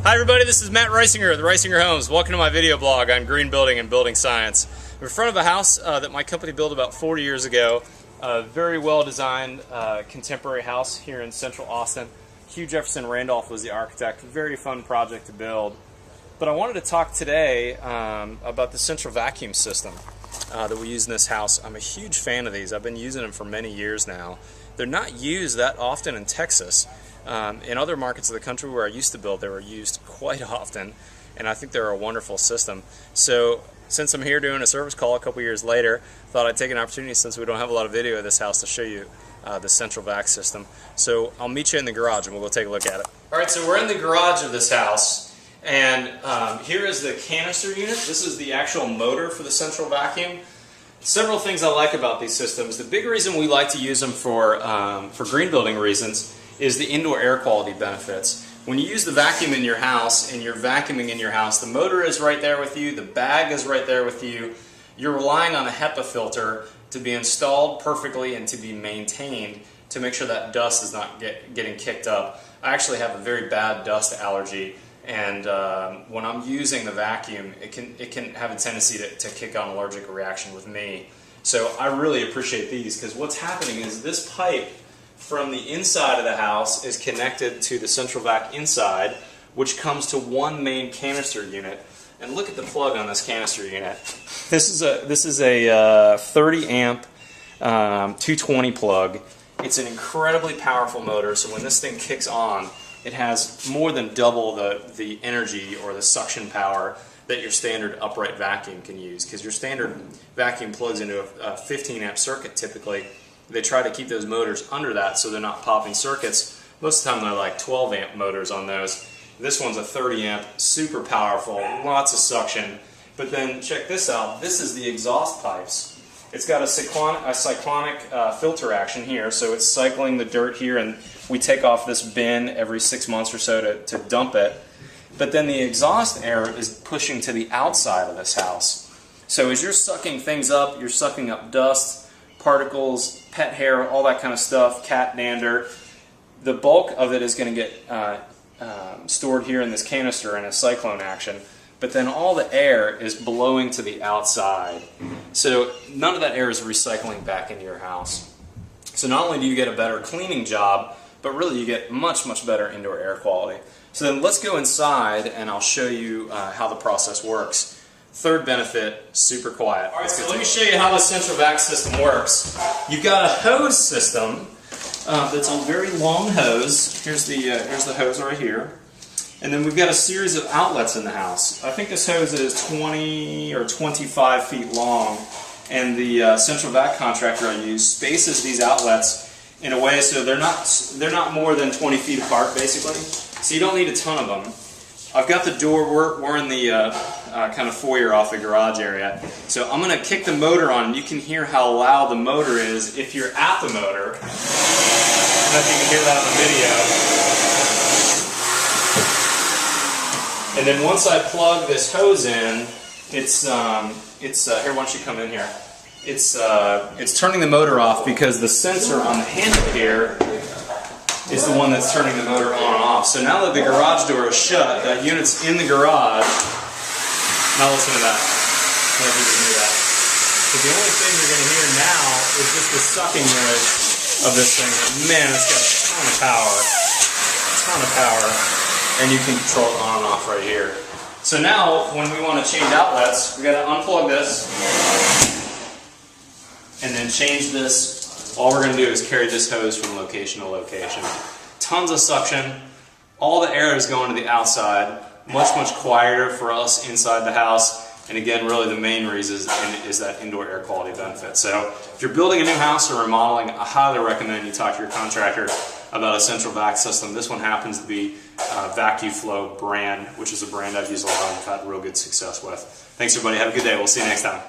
Hi everybody, this is Matt Reisinger with Reisinger Homes. Welcome to my video blog on green building and building science. We're in front of a house that my company built about 40 years ago. A very well designed contemporary house here in central Austin. Hugh Jefferson Randolph was the architect. Very fun project to build. But I wanted to talk today about the Central Vacuum System that we use in this house. I'm a huge fan of these. I've been using them for many years now. They're not used that often in Texas. In other markets of the country where I used to build, they were used quite often, and I think they're a wonderful system. So since I'm here doing a service call a couple years later, thought I'd take an opportunity, since we don't have a lot of video of this house, to show you the Central Vac System. So I'll meet you in the garage and we'll go take a look at it. Alright, so we're in the garage of this house, and here is the canister unit. This is the actual motor for the Central Vacuum. Several things I like about these systems. The big reason we like to use them for green building reasons is the indoor air quality benefits. When you use the vacuum in your house and you're vacuuming in your house, the motor is right there with you, the bag is right there with you. You're relying on a HEPA filter to be installed perfectly and to be maintained to make sure that dust is not getting kicked up. I actually have a very bad dust allergy, and when I'm using the vacuum, it can have a tendency to kick on an allergic reaction with me. So I really appreciate these, because what's happening is this pipe from the inside of the house is connected to the Central Vac inside, which comes to one main canister unit. And look at the plug on this canister unit. This is a 30 amp 220 plug. It's an incredibly powerful motor, so when this thing kicks on, it has more than double the energy or the suction power that your standard upright vacuum can use, because your standard vacuum plugs into a 15 amp circuit typically. They try to keep those motors under that so they're not popping circuits. Most of the time they're like 12 amp motors on those. This one's a 30 amp, super powerful, lots of suction. But then check this out, this is the exhaust pipes. It's got a cyclonic filter action here, so it's cycling the dirt here, and we take off this bin every 6 months or so to dump it. But then the exhaust air is pushing to the outside of this house. So as you're sucking things up, you're sucking up dust, particles, pet hair, all that kind of stuff, cat dander. The bulk of it is going to get stored here in this canister in a cyclone action, but then all the air is blowing to the outside. So none of that air is recycling back into your house. So not only do you get a better cleaning job, but really you get much, much better indoor air quality. So then let's go inside and I'll show you how the process works. Third benefit, super quiet. Alright, so let me show you how the Central Vac system works. You've got a hose system that's a very long hose. Here's the hose right here. And then we've got a series of outlets in the house. I think this hose is 20 or 25 feet long, and the Central Vac contractor I use spaces these outlets in a way so they're not more than 20 feet apart, basically. So you don't need a ton of them. I've got the door, we're in the kind of foyer off the garage area. So I'm going to kick the motor on, and you can hear how loud the motor is if you're at the motor. I don't know if you can hear that on the video. And then once I plug this hose in, it's here, why don't you come in here? It's turning the motor off, because the sensor on the handle here is the one that's turning the motor on and off. So now that the garage door is shut, that unit's in the garage. Now listen to that. I don't know if you can hear that. But the only thing you're going to hear now is just the sucking noise of this thing. Man, it's got a ton of power. A ton of power. And you can control it on and off right here. So now, when we want to change outlets, we've got to unplug this and then change this. All we're going to do is carry this hose from location to location. Tons of suction. All the air is going to the outside. Much, much quieter for us inside the house. And again, really the main reason is that indoor air quality benefit. So if you're building a new house or remodeling, I highly recommend you talk to your contractor about a Central Vac system. This one happens to be VacuFlow brand, which is a brand I've used a lot and I've had real good success with. Thanks everybody. Have a good day. We'll see you next time.